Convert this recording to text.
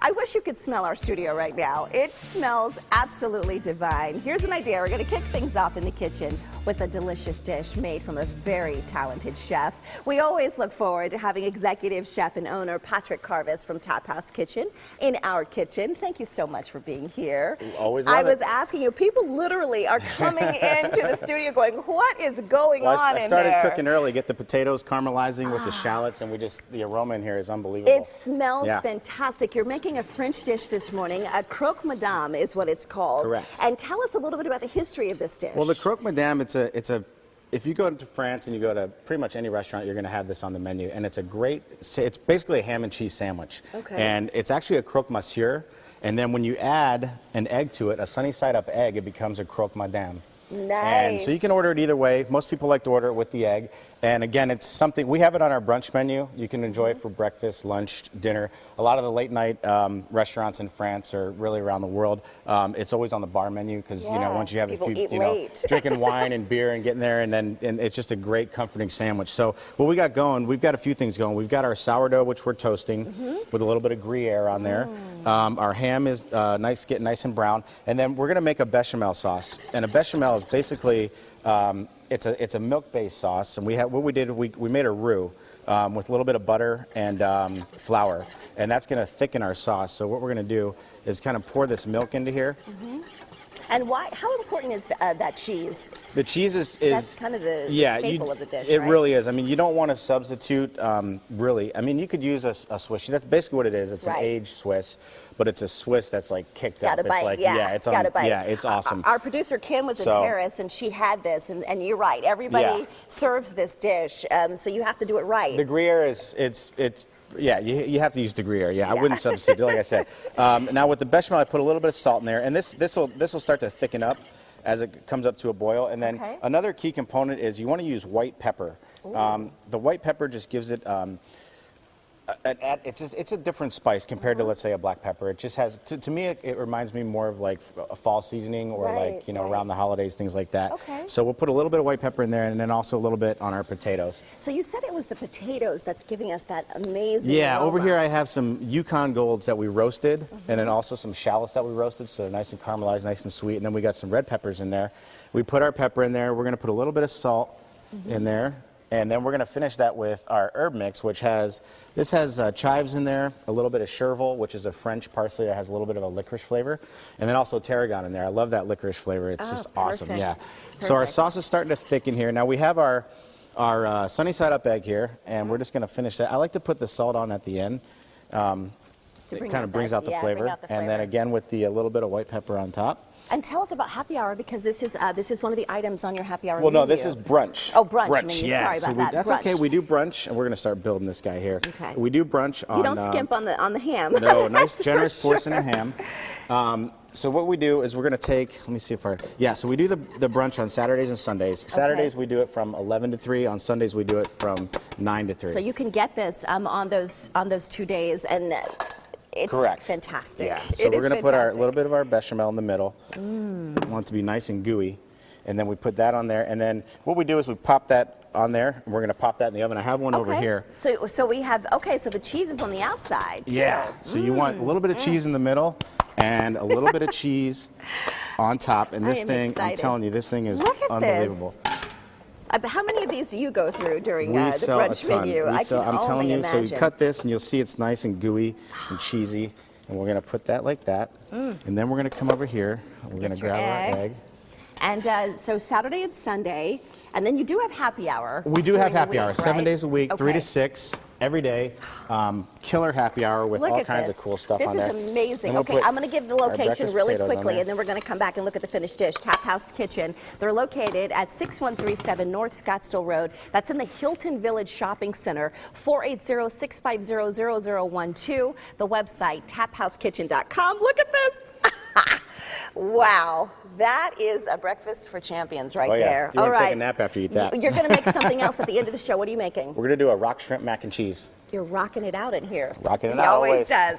I wish you could smell our studio right now. It smells absolutely divine. Here's an idea. We're going to kick things off in the kitchen with a delicious dish made from a very talented chef. We always look forward to having executive chef and owner Patrick Carvis from Tap House Kitchen in our kitchen. Thank you so much for being here. Always I love was it. asking you, people literally are coming into the studio going, what is going on in there? I started cooking early, get the potatoes caramelizing with the shallots, and the aroma in here is unbelievable. It smells fantastic. You're making a French dish this morning. A croque madame is what it's called. Correct. And tell us a little bit about the history of this dish. Well, the croque madame, if you go into France and you go to pretty much any restaurant, you're going to have this on the menu, and it's basically a ham and cheese sandwich. Okay. And it's actually a croque monsieur, and then when you add an egg to it, a sunny side up egg, it becomes a croque madame. Nice. And so you can order it either way. Most people like to order it with the egg. And again, it's something, we have it on our brunch menu. You can enjoy it for breakfast, lunch, dinner. A lot of the late night restaurants in France or really around the world, it's always on the bar menu because, you know, once you have people a few, eat late. drinking wine and beer and getting there, and it's just a great comforting sandwich. So what we got going, we've got a few things going. We've got our sourdough, which we're toasting with a little bit of Gruyere on there. Our ham is getting nice and brown. And then we're going to make a bechamel sauce. And a bechamel is basically, it's a milk-based sauce. And what we did, we made a roux with a little bit of butter and flour. And that's going to thicken our sauce. So what we're going to do is kind of pour this milk into here. And why? How important is that cheese? The cheese is That's kind of the staple of the dish, It right? really is. I mean, you don't want to substitute, really. I mean, you could use a Swiss. That's basically what it is. It's an aged Swiss, but it's a Swiss that's like kicked up. Got a bite, It's like, it's got a bite. Yeah, it's awesome. Our producer Kim was in Paris, and she had this, and you're right. Everybody serves this dish, so you have to do it right. The Gruyere you have to use the Gruyere. Yeah, I wouldn't substitute it, like I said. Now with the bechamel, I put a little bit of salt in there, and this will start to thicken up as it comes up to a boil. And then another key component is you want to use white pepper. The white pepper just gives it. It's a different spice compared to, let's say, a black pepper. It just has, to me, it reminds me more of like a fall seasoning or around the holidays, things like that. Okay. So we'll put a little bit of white pepper in there, and then also a little bit on our potatoes. So you said it was the potatoes that's giving us that amazing aroma. Over here I have some Yukon Golds that we roasted, and then also some shallots that we roasted, so they're nice and caramelized, nice and sweet. And then we got some red peppers in there. We put our pepper in there. We're going to put a little bit of salt in there. And then we're going to finish that with our herb mix, which has chives in there, a little bit of chervil, which is a French parsley that has a little bit of a licorice flavor, and then also tarragon in there. I love that licorice flavor. It's just awesome. Yeah. Perfect. So our sauce is starting to thicken here. Now we have our sunny side up egg here, and we're just going to finish that. I like to put the salt on at the end. It kind of brings out the flavor. And then again with the little bit of white pepper on top. And tell us about happy hour, because this is one of the items on your happy hour Well, menu. No, this is brunch. Oh, brunch. Yeah. Sorry about that. That's brunch. okay. We do brunch, and we're going to start building this guy here. Okay. We do brunch on. You don't skimp on the ham. No, nice generous portion of ham. So what we do is we're going to take. Let me see if so we do the brunch on Saturdays and Sundays. Saturdays we do it from 11 to 3. On Sundays we do it from 9 to 3. So you can get this on those 2 days, and it's fantastic. Yeah. So we're going to put a little bit of our bechamel in the middle. We want it to be nice and gooey, and then we put that on there. And then what we do is we pop that on there, and we're going to pop that in the oven. I have one over here. So we have so the cheese is on the outside. Too. Yeah. So you want a little bit of cheese in the middle, and a little bit of cheese on top. And this thing, I'm telling you, this thing is unbelievable. How many of these do you go through during the a brunch ton. menu? I'm telling you, imagine. so you cut this, and you'll see it's nice and gooey and cheesy. And we're going to put that like that. And then we're going to come over here. And we're going to grab our egg. And so Saturday and Sunday, and then you do have happy hour. We do have happy hour, right? 7 days a week, 3 to 6, every day. Killer happy hour with all kinds of cool stuff on there. This is amazing. Okay, I'm going to give the location really quickly, and then we're going to come back and look at the finished dish. Tap House Kitchen. They're located at 6137 North Scottsdale Road. That's in the Hilton Village Shopping Center. 480-650-0012. The website, taphouse.kitchen.com. Look at this. Wow, that is a breakfast for champions right there. You want to take a nap after you eat that. You're going to make something else at the end of the show. What are you making? We're going to do a rock shrimp mac and cheese. You're rocking it out in here. Rocking it He out always does.